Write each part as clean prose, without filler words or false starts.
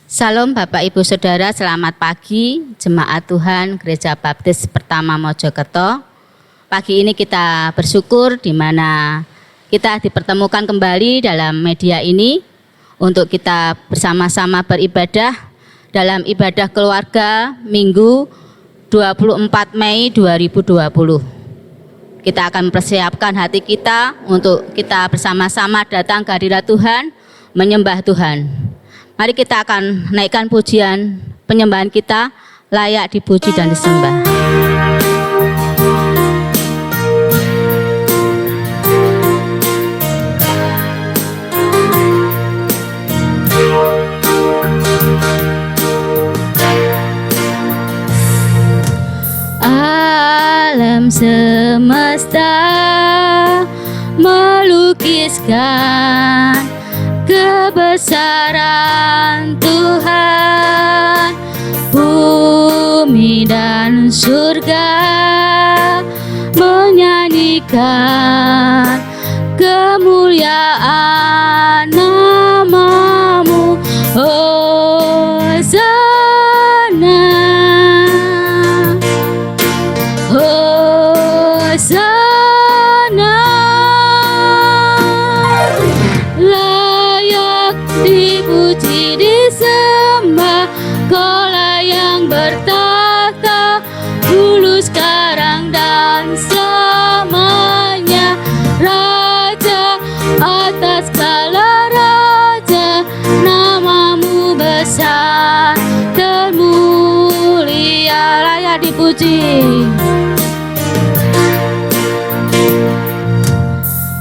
Salam Bapak Ibu Saudara, selamat pagi Jemaat Tuhan Gereja Baptis Pertama Mojokerto. Pagi ini kita bersyukur di mana kita dipertemukan kembali dalam media ini untuk kita bersama-sama beribadah dalam ibadah keluarga Minggu 24 Mei 2020. Kita akan mempersiapkan hati kita untuk kita bersama-sama datang ke hadirat Tuhan, menyembah Tuhan. Mari kita akan naikkan pujian penyembahan kita, layak dipuji dan disembah. Alam semesta melukiskan kebesaran Tuhan, bumi dan surga menyanyikan kemuliaan nama-Mu, Hosana, Hosana. Dipuji disembah, Kaulah yang bertahta dulu sekarang dan selamanya, Raja atas segala raja, nama-Mu besar dan mulia, layak dipuji.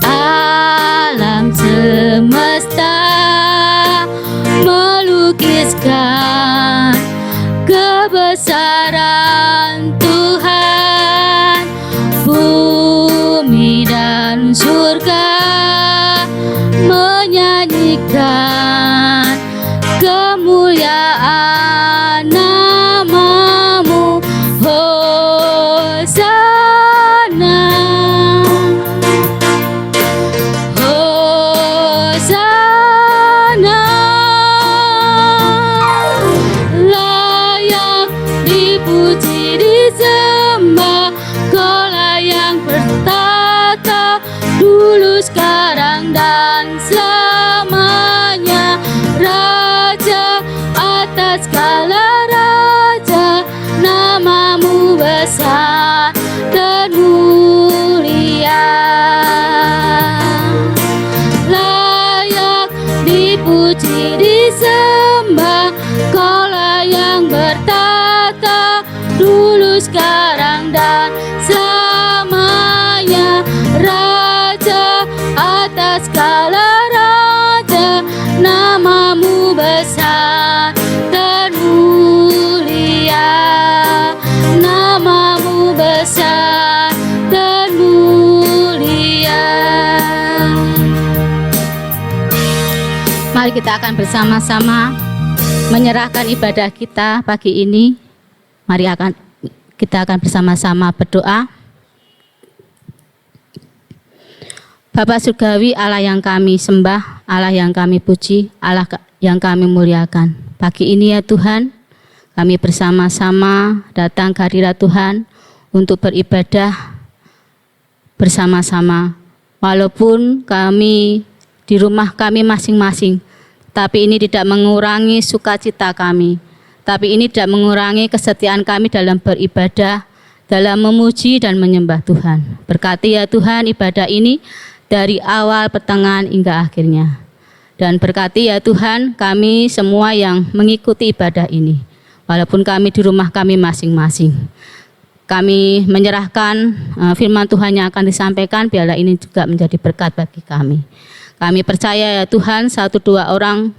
Alam semesta melukiskan kebesaran Tuhan, bumi dan surga menyanyikan kemuliaan nama-Mu, Hosana, Hosana. Dipuji disembah, Kaulah yang bertahta dulu sekarang dan selamanya, Raja atas segala raja, nama-Mu besar dan mulia, layak dipuji disembah, Kaulah yang bertahta dulu sekarang dan selamanya, Raja atas segala raja, nama-Mu besar dan mulia, nama-Mu besar dan mulia. Mari kita akan bersama-sama menyerahkan ibadah kita pagi ini. Mari kita akan bersama-sama berdoa. Bapa Surgawi, Allah yang kami sembah, Allah yang kami puji, Allah yang kami muliakan. Pagi ini ya Tuhan, kami bersama-sama datang ke hadirat Tuhan untuk beribadah bersama-sama. Walaupun kami di rumah kami masing-masing, tapi ini tidak mengurangi sukacita kami. Tapi ini tidak mengurangi kesetiaan kami dalam beribadah, dalam memuji dan menyembah Tuhan. Berkati ya Tuhan ibadah ini dari awal, pertengahan hingga akhirnya. Dan berkati ya Tuhan kami semua yang mengikuti ibadah ini. Walaupun kami di rumah kami masing-masing. Kami menyerahkan firman Tuhan yang akan disampaikan, biarlah ini juga menjadi berkat bagi kami. Kami percaya ya Tuhan, 1-2 orang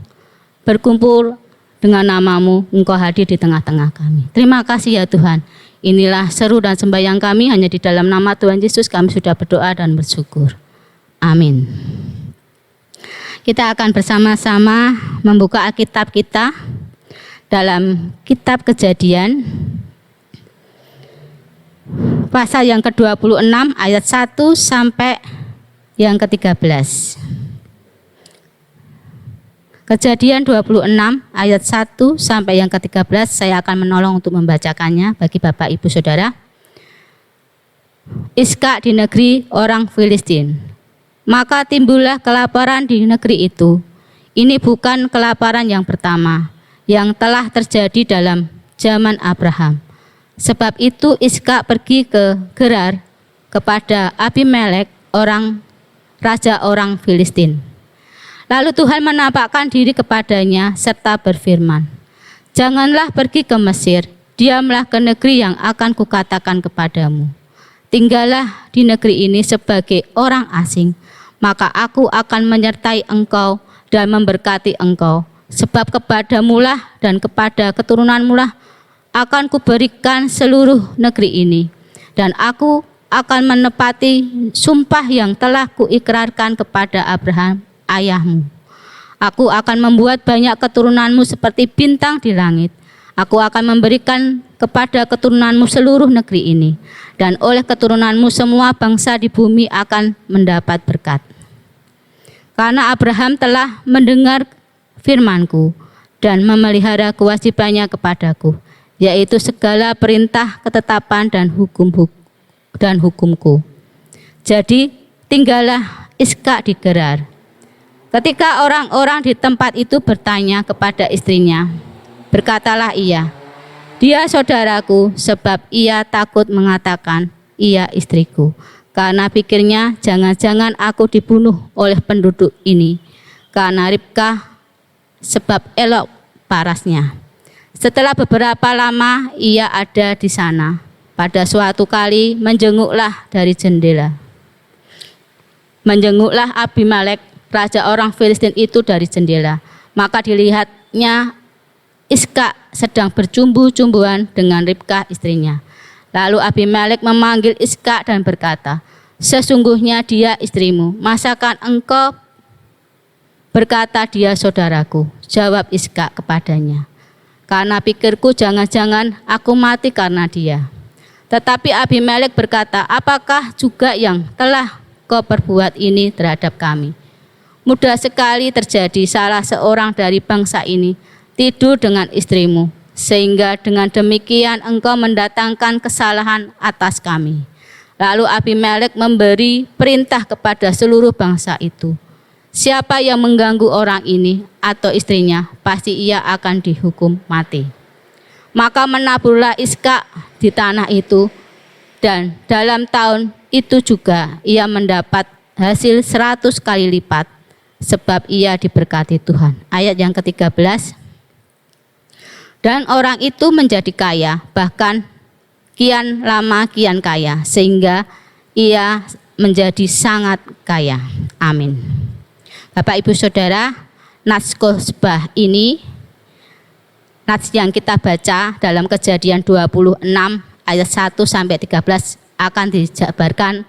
berkumpul dengan nama-Mu, Engkau hadir di tengah-tengah kami. Terima kasih ya Tuhan. Inilah seru dan sembahyang kami, hanya di dalam nama Tuhan Yesus kami sudah berdoa dan bersyukur. Amin. Kita akan bersama-sama membuka Alkitab kita dalam kitab Kejadian pasal yang ke-26 ayat 1 sampai yang ke-13. Kejadian 26 ayat 1 sampai yang ke-13 saya akan menolong untuk membacakannya bagi Bapak Ibu Saudara. Iskak di negeri orang Filistin. Maka timbullah kelaparan di negeri itu. Ini bukan kelaparan yang pertama yang telah terjadi dalam zaman Abraham. Sebab itu Iskak pergi ke Gerar kepada Abimelek, raja orang Filistin. Lalu Tuhan menampakkan diri kepadanya serta berfirman, "Janganlah pergi ke Mesir, diamlah ke negeri yang akan kukatakan kepadamu. Tinggallah di negeri ini sebagai orang asing, maka aku akan menyertai engkau dan memberkati engkau, sebab kepadamulah dan kepada keturunanmulah akan kuberikan seluruh negeri ini, dan aku akan menepati sumpah yang telah kuikrarkan kepada Abraham ayahmu. Aku akan membuat banyak keturunanmu seperti bintang di langit. Aku akan memberikan kepada keturunanmu seluruh negeri ini, dan oleh keturunanmu semua bangsa di bumi akan mendapat berkat. Karena Abraham telah mendengar firmanku dan memelihara kewajibannya kepadaku, yaitu segala perintah, ketetapan dan hukumku. Jadi tinggallah Iskak di Gerar. Ketika orang-orang di tempat itu bertanya kepada istrinya, berkatalah ia, "Dia saudaraku," sebab ia takut mengatakan, "Ia istriku," karena pikirnya jangan-jangan aku dibunuh oleh penduduk ini, karena Ribkah sebab elok parasnya. Setelah beberapa lama ia ada di sana. Pada suatu kali menjenguklah Abimelek, raja orang Filistin itu dari jendela. Maka dilihatnya Iskak sedang bercumbu-cumbuan dengan Ribkah istrinya. Lalu Abimelek memanggil Iskak dan berkata, "Sesungguhnya dia istrimu. Masakan engkau berkata dia saudaraku?" Jawab Iskak kepadanya, "Karena pikirku jangan-jangan aku mati karena dia." Tetapi Abimelek berkata, "Apakah juga yang telah kau perbuat ini terhadap kami? Mudah sekali terjadi salah seorang dari bangsa ini tidur dengan istrimu, sehingga dengan demikian engkau mendatangkan kesalahan atas kami." Lalu Abimelek memberi perintah kepada seluruh bangsa itu, "Siapa yang mengganggu orang ini atau istrinya, pasti ia akan dihukum mati." Maka menaburlah Iskak di tanah itu, dan dalam tahun itu juga ia mendapat hasil 100 kali lipat, sebab ia diberkati Tuhan. Ayat yang ke-13. Dan orang itu menjadi kaya, bahkan kian lama kian kaya, sehingga ia menjadi sangat kaya. Amin. Bapak Ibu Saudara, nats khotbah ini, nats yang kita baca dalam Kejadian 26 ayat 1 sampai 13 akan dijabarkan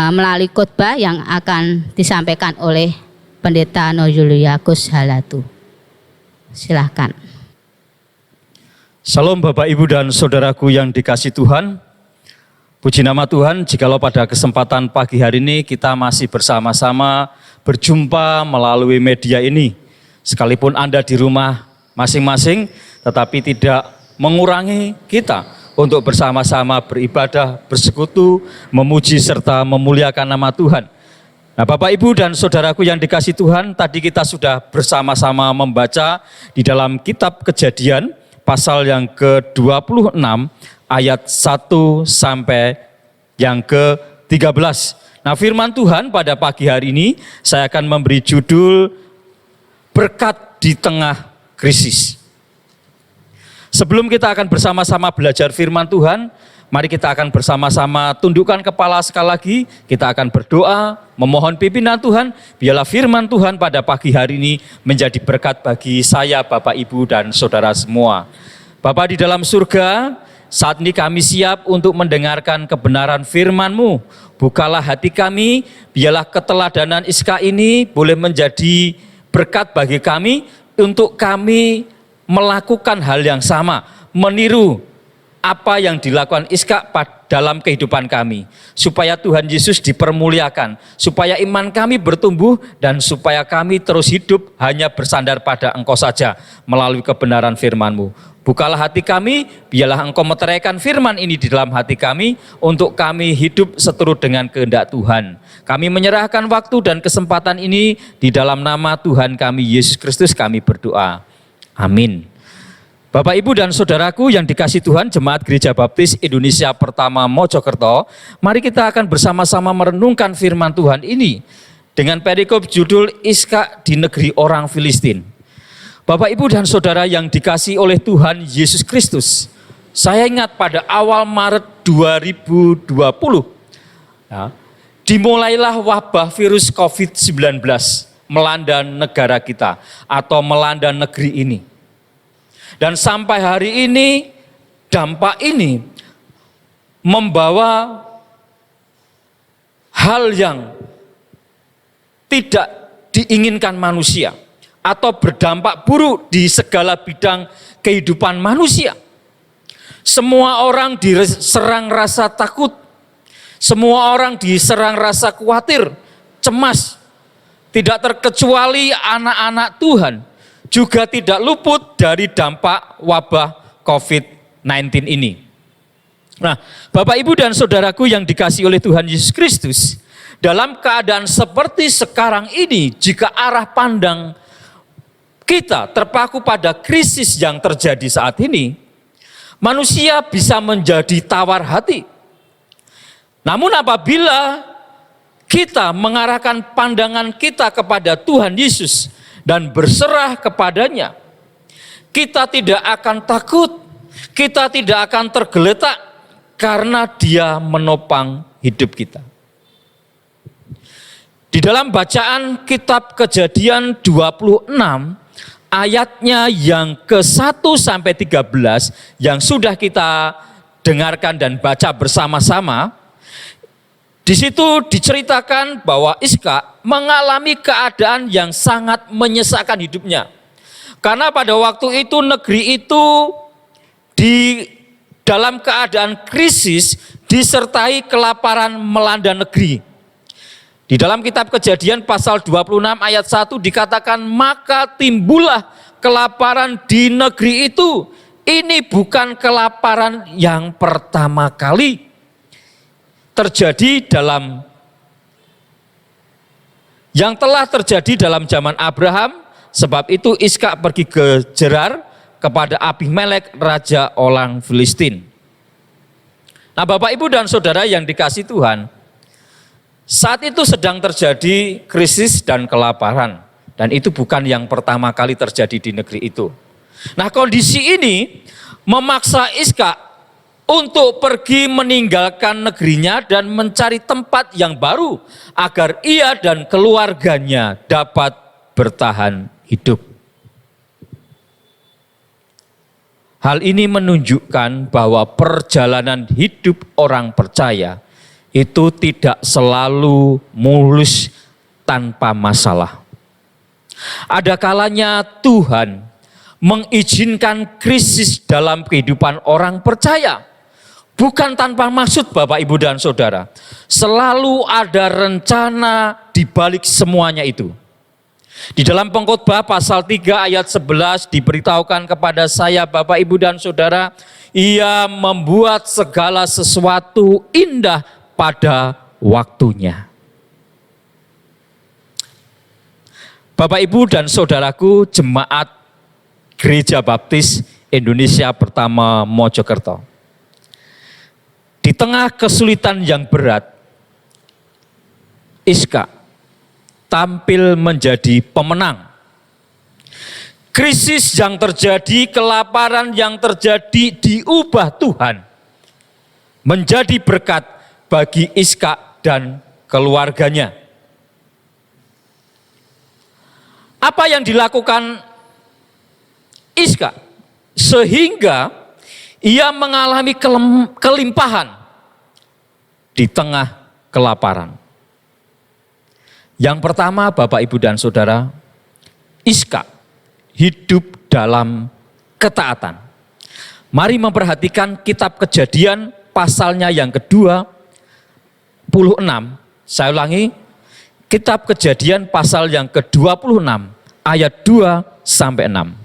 melalui khotbah yang akan disampaikan oleh Pendeta Nojuliakus Halatu. Silahkan. Salam Bapak Ibu dan Saudaraku yang dikasihi Tuhan. Puji nama Tuhan, jikalau pada kesempatan pagi hari ini kita masih bersama-sama berjumpa melalui media ini. Sekalipun Anda di rumah masing-masing, tetapi tidak mengurangi kita untuk bersama-sama beribadah, bersekutu, memuji serta memuliakan nama Tuhan. Nah, Bapak Ibu dan Saudaraku yang dikasihi Tuhan, tadi kita sudah bersama-sama membaca di dalam kitab Kejadian pasal yang ke-26 ayat 1 sampai yang ke-13. Nah, firman Tuhan pada pagi hari ini saya akan memberi judul Berkat di Tengah Krisis. Sebelum kita akan bersama-sama belajar firman Tuhan, mari kita akan bersama-sama tundukkan kepala sekali lagi, kita akan berdoa, memohon pimpinan Tuhan, biarlah firman Tuhan pada pagi hari ini menjadi berkat bagi saya, Bapak, Ibu, dan Saudara semua. Bapa di dalam surga, saat ini kami siap untuk mendengarkan kebenaran firman-Mu. Bukalah hati kami, biarlah keteladanan Iskak ini boleh menjadi berkat bagi kami, untuk kami melakukan hal yang sama, meniru apa yang dilakukan Iskak dalam kehidupan kami, supaya Tuhan Yesus dipermuliakan, supaya iman kami bertumbuh, dan supaya kami terus hidup hanya bersandar pada Engkau saja melalui kebenaran firman-Mu. Bukalah hati kami, biarlah Engkau meteraikan firman ini di dalam hati kami, untuk kami hidup seturut dengan kehendak Tuhan. Kami menyerahkan waktu dan kesempatan ini di dalam nama Tuhan kami Yesus Kristus kami berdoa. Amin. Bapak, Ibu, dan saudaraku yang dikasihi Tuhan, Jemaat Gereja Baptis Indonesia Pertama Mojokerto, mari kita akan bersama-sama merenungkan firman Tuhan ini dengan perikop judul Iskak di negeri orang Filistin. Bapak, Ibu, dan saudara yang dikasihi oleh Tuhan Yesus Kristus, saya ingat pada awal Maret 2020, ya, dimulailah wabah virus COVID-19 melanda negara kita atau melanda negeri ini. Dan sampai hari ini dampak ini membawa hal yang tidak diinginkan manusia atau berdampak buruk di segala bidang kehidupan manusia. Semua orang diserang rasa takut, semua orang diserang rasa khawatir, cemas. Tidak terkecuali anak-anak Tuhan juga tidak luput dari dampak wabah COVID-19 ini. Nah, Bapak, Ibu, dan saudaraku yang dikasihi oleh Tuhan Yesus Kristus, dalam keadaan seperti sekarang ini, jika arah pandang kita terpaku pada krisis yang terjadi saat ini, manusia bisa menjadi tawar hati. Namun apabila kita mengarahkan pandangan kita kepada Tuhan Yesus dan berserah kepadanya, kita tidak akan takut, kita tidak akan tergeletak karena Dia menopang hidup kita. Di dalam bacaan kitab Kejadian 26, ayatnya yang ke-1 sampai 13 yang sudah kita dengarkan dan baca bersama-sama, di situ diceritakan bahwa Iskak mengalami keadaan yang sangat menyesakkan hidupnya. Karena pada waktu itu negeri itu di dalam keadaan krisis disertai kelaparan melanda negeri. Di dalam kitab Kejadian pasal 26 ayat 1 dikatakan, maka timbullah kelaparan di negeri itu. Ini bukan kelaparan yang pertama kali terjadi yang telah terjadi dalam zaman Abraham. Sebab itu Iskak pergi ke Gerar kepada Abimelek, raja orang Filistin. Nah, Bapak, Ibu, dan saudara yang dikasihi Tuhan, saat itu sedang terjadi krisis dan kelaparan. Dan itu bukan yang pertama kali terjadi di negeri itu. Nah, kondisi ini memaksa Iskak untuk pergi meninggalkan negerinya dan mencari tempat yang baru agar ia dan keluarganya dapat bertahan hidup. Hal ini menunjukkan bahwa perjalanan hidup orang percaya itu tidak selalu mulus tanpa masalah. Ada kalanya Tuhan mengizinkan krisis dalam kehidupan orang percaya. Bukan tanpa maksud, Bapak, Ibu, dan saudara. Selalu ada rencana di balik semuanya itu. Di dalam Pengkhotbah pasal 3 ayat 11 diberitahukan kepada saya, Bapak, Ibu, dan saudara, Ia membuat segala sesuatu indah pada waktunya. Bapak, Ibu, dan saudaraku, Jemaat Gereja Baptis Indonesia Pertama Mojokerto. Di tengah kesulitan yang berat, Iskak tampil menjadi pemenang. Krisis yang terjadi, kelaparan yang terjadi diubah Tuhan menjadi berkat bagi Iskak dan keluarganya. Apa yang dilakukan Iskak sehingga ia mengalami kelimpahan di tengah kelaparan? Yang pertama, Bapak, Ibu, dan saudara, Iskak hidup dalam ketaatan. Mari memperhatikan kitab Kejadian pasalnya yang ke-26. Saya ulangi, kitab Kejadian pasal yang ke-26 ayat 2 sampai 6.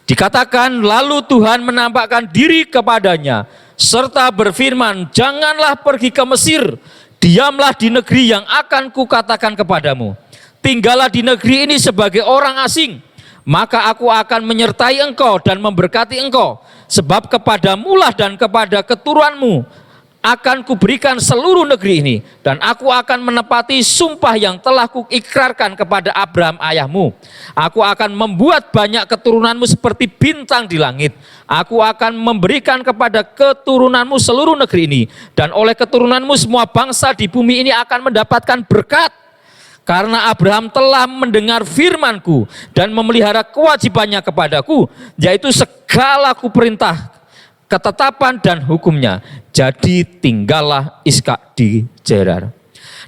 Dikatakan, lalu Tuhan menampakkan diri kepadanya serta berfirman, janganlah pergi ke Mesir, diamlah di negeri yang akan kukatakan kepadamu. Tinggallah di negeri ini sebagai orang asing, maka aku akan menyertai engkau dan memberkati engkau, sebab kepadamulah dan kepada keturunanmu akan kuberikan seluruh negeri ini, dan aku akan menepati sumpah yang telah kuikrarkan kepada Abraham ayahmu. Aku akan membuat banyak keturunanmu seperti bintang di langit. Aku akan memberikan kepada keturunanmu seluruh negeri ini, dan oleh keturunanmu semua bangsa di bumi ini akan mendapatkan berkat. Karena Abraham telah mendengar firmanku dan memelihara kewajibannya kepadaku, yaitu segala kuperintah, ketetapan dan hukumnya. Jadi tinggallah Ishak di Gerar.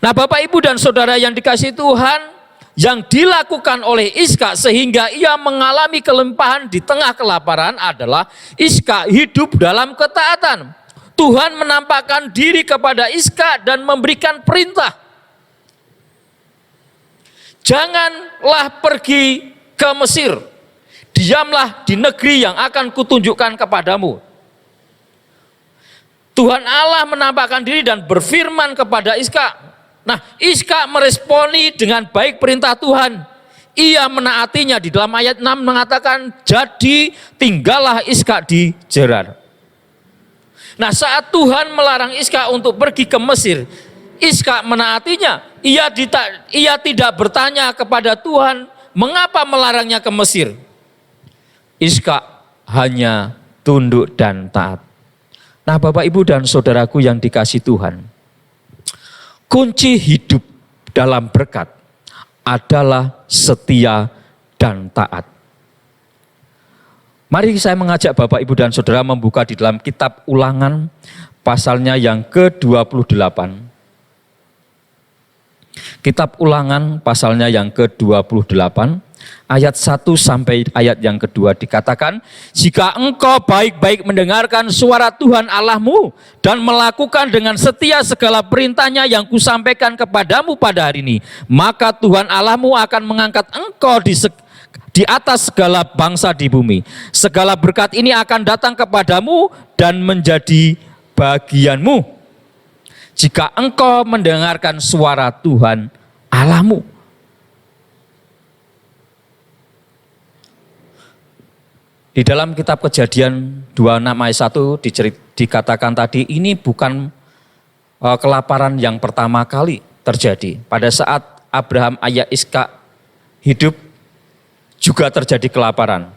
Nah, Bapak Ibu dan Saudara yang dikasihi Tuhan, yang dilakukan oleh Ishak sehingga ia mengalami kelimpahan di tengah kelaparan adalah Ishak hidup dalam ketaatan. Tuhan menampakkan diri kepada Ishak dan memberikan perintah. Janganlah pergi ke Mesir, diamlah di negeri yang akan kutunjukkan kepadamu. Tuhan Allah menampakkan diri dan berfirman kepada Ishak. Nah, Ishak meresponi dengan baik perintah Tuhan. Ia menaatinya. Di dalam ayat 6 mengatakan, jadi tinggallah Ishak di Gerar. Nah, saat Tuhan melarang Ishak untuk pergi ke Mesir, Ishak menaatinya. Ia tidak bertanya kepada Tuhan, mengapa melarangnya ke Mesir. Ishak hanya tunduk dan taat. Nah, Bapak Ibu dan Saudaraku yang dikasihi Tuhan, kunci hidup dalam berkat adalah setia dan taat. Mari saya mengajak Bapak Ibu dan Saudara membuka di dalam kitab Ulangan pasalnya yang ke-28. Kitab Ulangan pasalnya yang ke-28 ayat 1 sampai ayat yang kedua dikatakan, jika engkau baik-baik mendengarkan suara Tuhan Allahmu dan melakukan dengan setia segala perintahnya yang kusampaikan kepadamu pada hari ini, maka Tuhan Allahmu akan mengangkat engkau di atas segala bangsa di bumi. Segala berkat ini akan datang kepadamu dan menjadi bagianmu jika engkau mendengarkan suara Tuhan Allahmu. Di dalam kitab Kejadian 26 ayat 1 dikatakan tadi, ini bukan kelaparan yang pertama kali terjadi. Pada saat Abraham ayah Ishak hidup juga terjadi kelaparan.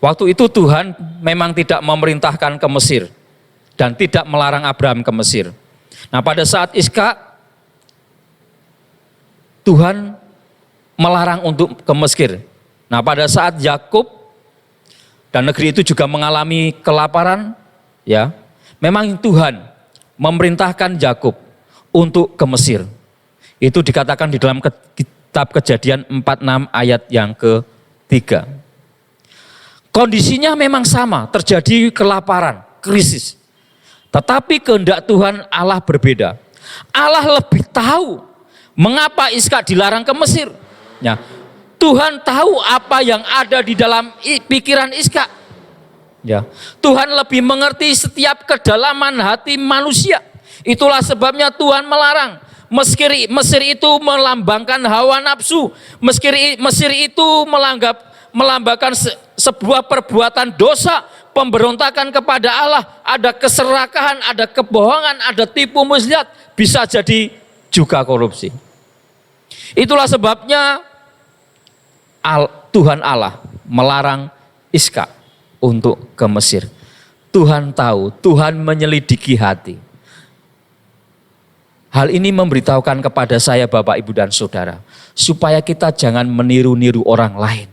Waktu itu Tuhan memang tidak memerintahkan ke Mesir dan tidak melarang Abraham ke Mesir. Nah, pada saat Ishak, Tuhan melarang untuk ke Mesir. Nah, pada saat Yakub dan negeri itu juga mengalami kelaparan, ya, memang Tuhan memerintahkan Yakub untuk ke Mesir. Itu dikatakan di dalam kitab Kejadian 46 ayat yang ke-3. Kondisinya memang sama, terjadi kelaparan, krisis. Tetapi kehendak Tuhan Allah berbeda. Allah lebih tahu mengapa Ishak dilarang ke Mesir. Ya, Tuhan tahu apa yang ada di dalam pikiran Ishak. Ya, Tuhan lebih mengerti setiap kedalaman hati manusia. Itulah sebabnya Tuhan melarang. Mesir itu melambangkan hawa nafsu. Mesir itu melambangkan sebuah perbuatan dosa, pemberontakan kepada Allah, ada keserakahan, ada kebohongan, ada tipu muslihat, bisa jadi juga korupsi. Itulah sebabnya Tuhan Allah melarang Ishak untuk ke Mesir. Tuhan tahu, Tuhan menyelidiki hati. Hal ini memberitahukan kepada saya, Bapak, Ibu, dan Saudara, supaya kita jangan meniru-niru orang lain.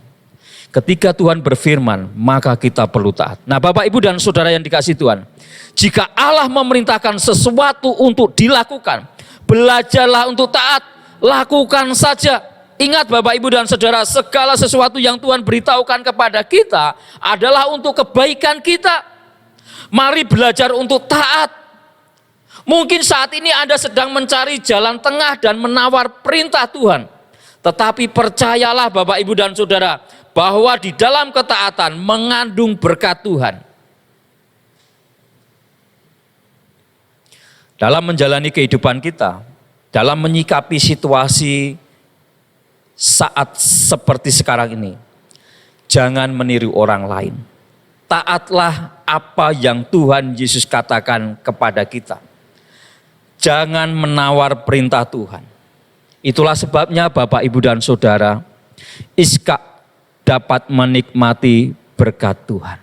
Ketika Tuhan berfirman, maka kita perlu taat. Nah, Bapak, Ibu, dan Saudara yang dikasihi Tuhan, jika Allah memerintahkan sesuatu untuk dilakukan, belajarlah untuk taat, lakukan saja. Ingat, Bapak, Ibu, dan Saudara, segala sesuatu yang Tuhan beritahukan kepada kita adalah untuk kebaikan kita. Mari belajar untuk taat. Mungkin saat ini Anda sedang mencari jalan tengah dan menawar perintah Tuhan. Tetapi percayalah Bapak, Ibu, dan Saudara, bahwa di dalam ketaatan mengandung berkat Tuhan. Dalam menjalani kehidupan kita, dalam menyikapi situasi saat seperti sekarang ini, jangan meniru orang lain. Taatlah apa yang Tuhan Yesus katakan kepada kita. Jangan menawar perintah Tuhan. Itulah sebabnya Bapak, Ibu, dan Saudara, Iskak dapat menikmati berkat Tuhan.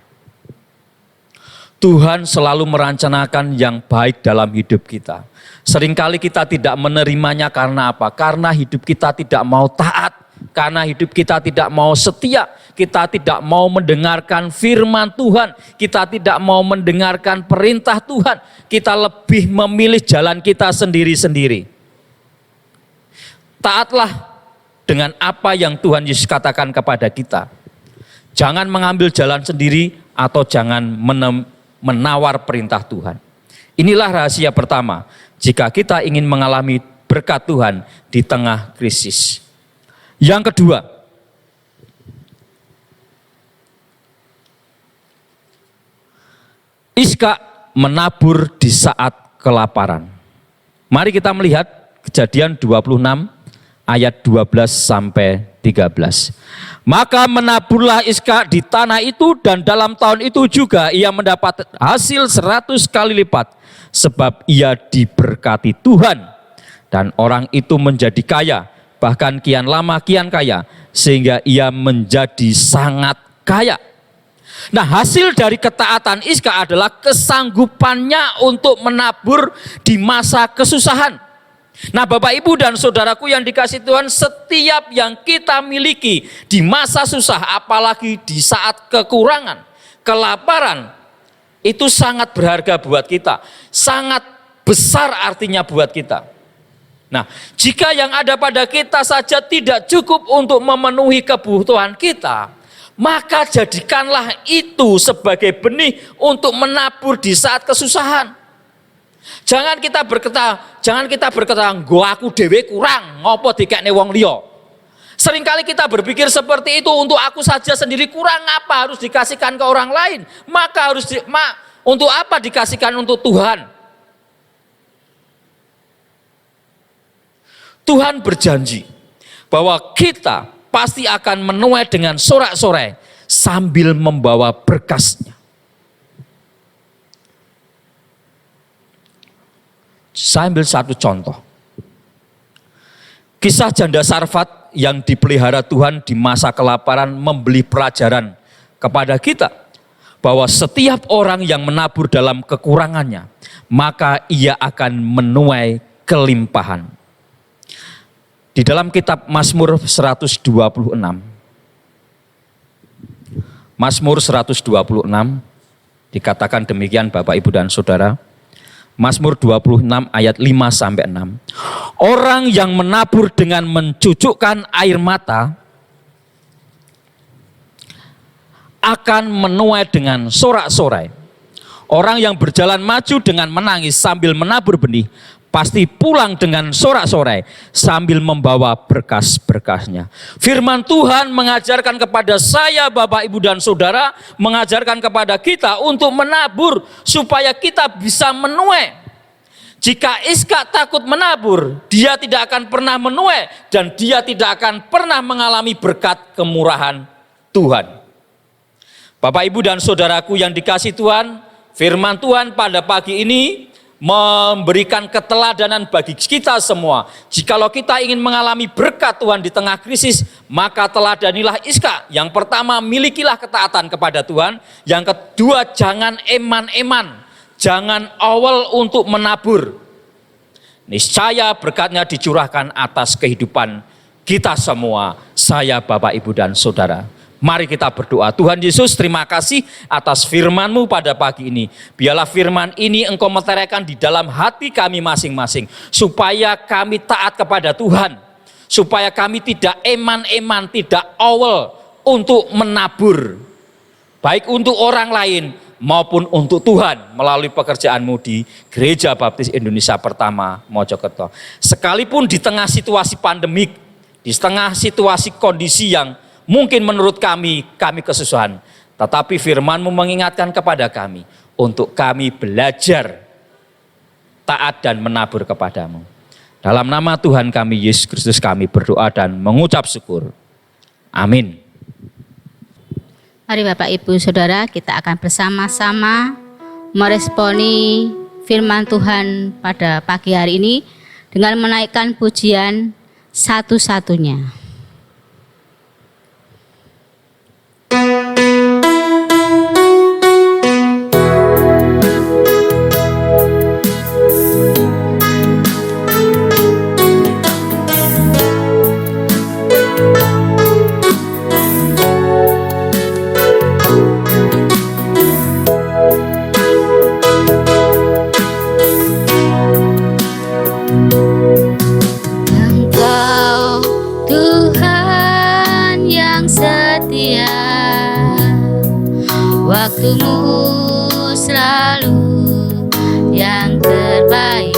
Tuhan selalu merencanakan yang baik dalam hidup kita. Seringkali kita tidak menerimanya karena apa? Karena hidup kita tidak mau taat, karena hidup kita tidak mau setia, kita tidak mau mendengarkan firman Tuhan, kita tidak mau mendengarkan perintah Tuhan, kita lebih memilih jalan kita sendiri-sendiri. Taatlah dengan apa yang Tuhan Yesus katakan kepada kita. Jangan mengambil jalan sendiri atau jangan menawar perintah Tuhan. Inilah rahasia pertama jika kita ingin mengalami berkat Tuhan di tengah krisis. Yang kedua, Iskak menabur di saat kelaparan. Mari kita melihat Kejadian 26 ayat 12 sampai 13. Maka menaburlah Iskak di tanah itu, dan dalam tahun itu juga ia mendapat hasil 100 kali lipat, sebab ia diberkati Tuhan. Dan orang itu menjadi kaya, bahkan kian lama kian kaya, sehingga ia menjadi sangat kaya. Nah, hasil dari ketaatan Iskak adalah kesanggupannya untuk menabur di masa kesusahan. Nah, Bapak, Ibu, dan Saudaraku yang dikasihi Tuhan, setiap yang kita miliki di masa susah, apalagi di saat kekurangan, kelaparan, itu sangat berharga buat kita, sangat besar artinya buat kita. Nah, jika yang ada pada kita saja tidak cukup untuk memenuhi kebutuhan kita, maka jadikanlah itu sebagai benih untuk menabur di saat kesusahan. Jangan kita berkata, "Nggo aku dhewe kurang, ngopo dikekne wong liya." Seringkali kita berpikir seperti itu, untuk aku saja sendiri kurang, apa harus dikasihkan ke orang lain? Maka untuk apa dikasihkan untuk Tuhan? Tuhan berjanji bahwa kita pasti akan menuai dengan sorak-sorai sambil membawa berkasnya. Saya ambil satu contoh. Kisah janda Sarfat yang dipelihara Tuhan di masa kelaparan memberi pelajaran kepada kita bahwa setiap orang yang menabur dalam kekurangannya, maka ia akan menuai kelimpahan. Di dalam kitab Mazmur 126. Mazmur 126 dikatakan demikian Bapak, Ibu, dan Saudara. Mazmur 26 ayat 5 sampai 6. Orang yang menabur dengan mencucukkan air mata akan menuai dengan sorak-sorai. Orang yang berjalan maju dengan menangis sambil menabur benih, pasti pulang dengan sorak-sorai sambil membawa berkas-berkasnya. Firman Tuhan mengajarkan kepada saya, Bapak, Ibu, dan Saudara, mengajarkan kepada kita untuk menabur supaya kita bisa menuai. Jika Iskak takut menabur, dia tidak akan pernah menuai dan dia tidak akan pernah mengalami berkat kemurahan Tuhan. Bapak, Ibu, dan Saudaraku yang dikasihi Tuhan, firman Tuhan pada pagi ini memberikan keteladanan bagi kita semua. Jikalau kita ingin mengalami berkat Tuhan di tengah krisis, maka teladanilah Iskak. Yang pertama, milikilah ketaatan kepada Tuhan. Yang kedua, jangan eman-eman, jangan awal untuk menabur. Niscaya berkatnya dicurahkan atas kehidupan kita semua. Saya, Bapak, Ibu, dan Saudara. Mari kita berdoa. Tuhan Yesus, terima kasih atas firman-Mu pada pagi ini. Biarlah firman ini Engkau meteraikan di dalam hati kami masing-masing, supaya kami taat kepada Tuhan, supaya kami tidak eman-eman, tidak awal untuk menabur, baik untuk orang lain maupun untuk Tuhan melalui pekerjaanmu di Gereja Baptis Indonesia Pertama Mojokerto. Sekalipun di tengah situasi pandemik, di tengah situasi kondisi yang mungkin menurut kami kesusahan, tetapi firman-Mu mengingatkan kepada kami untuk kami belajar taat dan menabur kepadamu. Dalam nama Tuhan kami Yesus Kristus kami berdoa dan mengucap syukur. Amin. Mari Bapak Ibu Saudara, kita akan bersama-sama meresponi firman Tuhan pada pagi hari ini dengan menaikkan pujian satu-satunya. Waktumu selalu yang terbaik.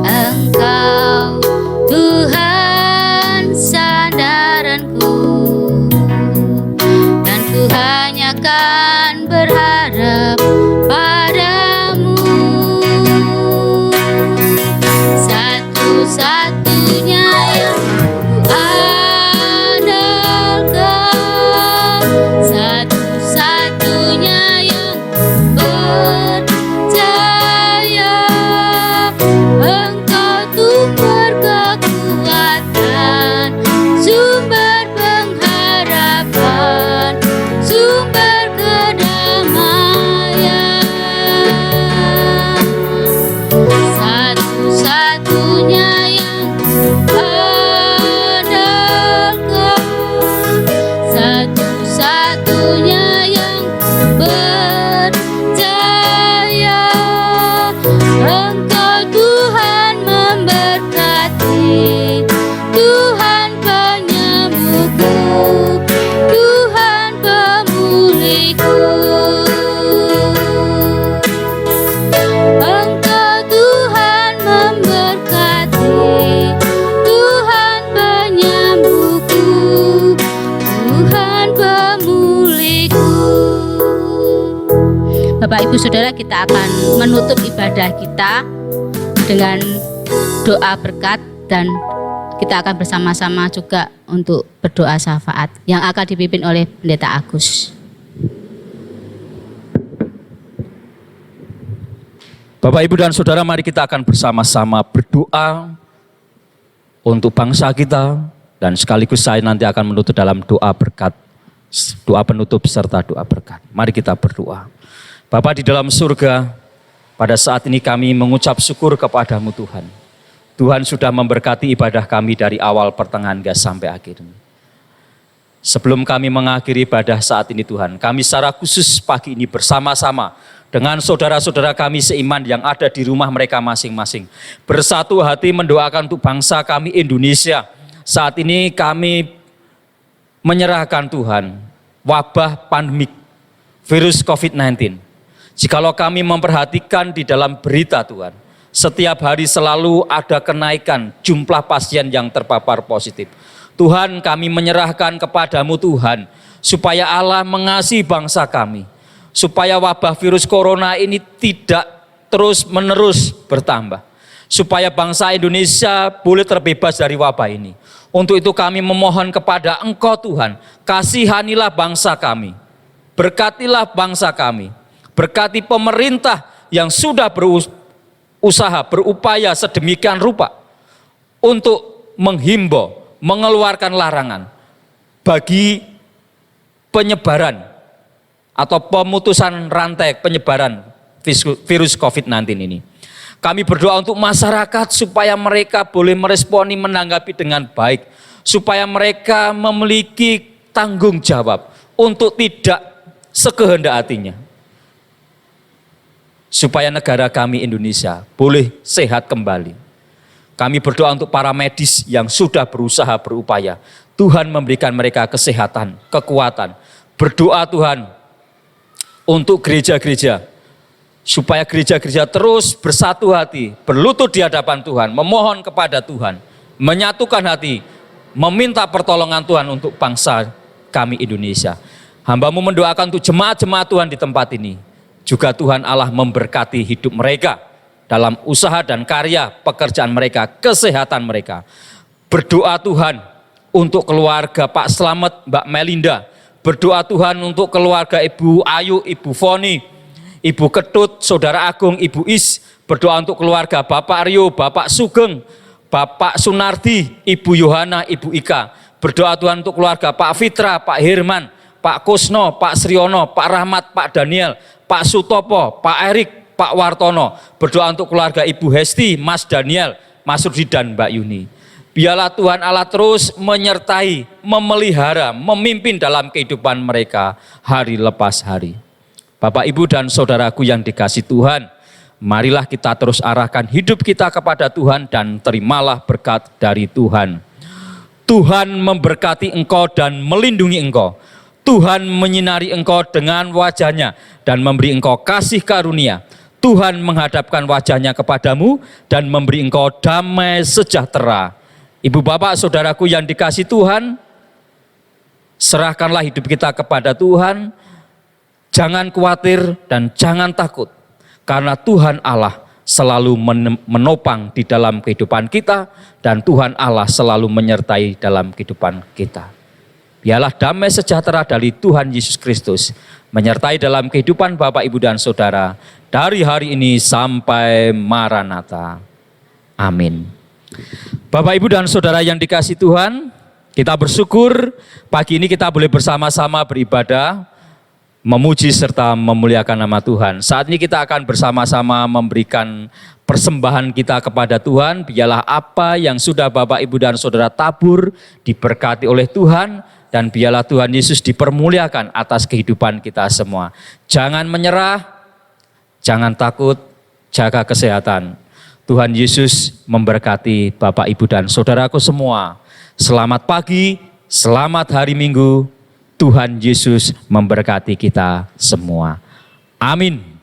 Engkau Tuhan sandaranku, dan ku hanya kan berharap padamu. Satu-satunya yang ku andalkan, satu-satunya yang percaya. Engkau sumber kekuatan, sumber pengharapan, sumber kedamaian. Satu-satunya yang andalkan, satu-satunya yang percaya. Engkau Tuhan memberkati, Tuhan penyembuhku, Tuhan pemulihku. Engkau Tuhan memberkati, Tuhan penyembuhku, Tuhan pemulihku. Bapak Ibu Saudara, kita akan menutup ibadah kita dengan doa berkat, dan kita akan bersama-sama juga untuk berdoa syafaat yang akan dipimpin oleh Pendeta Agus. Bapak, Ibu, dan Saudara, mari kita akan bersama-sama berdoa untuk bangsa kita, dan sekaligus saya nanti akan menutup dalam doa berkat, doa penutup serta doa berkat. Mari kita berdoa. Bapa di dalam surga, pada saat ini kami mengucap syukur kepadamu Tuhan. Tuhan sudah memberkati ibadah kami dari awal pertengahan hingga sampai akhir ini. Sebelum kami mengakhiri ibadah saat ini Tuhan, kami secara khusus pagi ini bersama-sama dengan saudara-saudara kami seiman yang ada di rumah mereka masing-masing, bersatu hati mendoakan untuk bangsa kami Indonesia. Saat ini kami menyerahkan Tuhan wabah pandemik virus COVID-19. Jikalau kami memperhatikan di dalam berita Tuhan, setiap hari selalu ada kenaikan jumlah pasien yang terpapar positif. Tuhan, kami menyerahkan kepadamu Tuhan, supaya Allah mengasihi bangsa kami, supaya wabah virus corona ini tidak terus-menerus bertambah, supaya bangsa Indonesia boleh terbebas dari wabah ini. Untuk itu kami memohon kepada Engkau Tuhan, kasihanilah bangsa kami, berkatilah bangsa kami, berkati pemerintah yang sudah berusaha, berupaya sedemikian rupa untuk menghimbau, mengeluarkan larangan bagi penyebaran atau pemutusan rantai penyebaran virus COVID-19 ini. Kami berdoa untuk masyarakat supaya mereka boleh meresponi, menanggapi dengan baik, supaya mereka memiliki tanggung jawab untuk tidak sekehendak hatinya, supaya negara kami Indonesia boleh sehat kembali. Kami berdoa untuk para medis yang sudah berusaha, berupaya. Tuhan memberikan mereka kesehatan, kekuatan. Berdoa Tuhan, untuk gereja-gereja, supaya gereja-gereja terus bersatu hati, berlutut di hadapan Tuhan, memohon kepada Tuhan, menyatukan hati, meminta pertolongan Tuhan untuk bangsa kami Indonesia. Hamba-Mu mendoakan untuk jemaat-jemaat Tuhan di tempat ini. Juga Tuhan Allah memberkati hidup mereka dalam usaha dan karya pekerjaan mereka, kesehatan mereka. Berdoa Tuhan untuk keluarga Pak Slamet, Mbak Melinda. Berdoa Tuhan untuk keluarga Ibu Ayu, Ibu Foni, Ibu Ketut, Saudara Agung, Ibu Is. Berdoa untuk keluarga Bapak Rio, Bapak Sugeng, Bapak Sunardi, Ibu Yohana, Ibu Ika. Berdoa Tuhan untuk keluarga Pak Fitra, Pak Herman, Pak Kusno, Pak Sriono, Pak Rahmat, Pak Daniel, Pak Sutopo, Pak Erik, Pak Wartono. Berdoa untuk keluarga Ibu Hesti, Mas Daniel, Mas Rudi dan Mbak Yuni. Biarlah Tuhan Allah terus menyertai, memelihara, memimpin dalam kehidupan mereka hari lepas hari. Bapak, Ibu, dan saudaraku yang dikasihi Tuhan, marilah kita terus arahkan hidup kita kepada Tuhan dan terimalah berkat dari Tuhan. Tuhan memberkati engkau dan melindungi engkau. Tuhan menyinari engkau dengan wajahnya dan memberi engkau kasih karunia. Tuhan menghadapkan wajahnya kepadamu dan memberi engkau damai sejahtera. Ibu bapak saudaraku yang dikasihi Tuhan, serahkanlah hidup kita kepada Tuhan. Jangan khawatir dan jangan takut, karena Tuhan Allah selalu menopang di dalam kehidupan kita, dan Tuhan Allah selalu menyertai dalam kehidupan kita. Biarlah damai sejahtera dari Tuhan Yesus Kristus menyertai dalam kehidupan Bapak, Ibu, dan Saudara dari hari ini sampai Maranatha. Amin. Bapak, Ibu, dan Saudara yang dikasihi Tuhan, kita bersyukur pagi ini kita boleh bersama-sama beribadah, memuji serta memuliakan nama Tuhan. Saat ini kita akan bersama-sama memberikan persembahan kita kepada Tuhan. Biarlah apa yang sudah Bapak, Ibu, dan Saudara tabur diberkati oleh Tuhan, dan biarlah Tuhan Yesus dipermuliakan atas kehidupan kita semua. Jangan menyerah, jangan takut, jaga kesehatan. Tuhan Yesus memberkati Bapak, Ibu, dan saudaraku semua. Selamat pagi, selamat hari Minggu. Tuhan Yesus memberkati kita semua. Amin.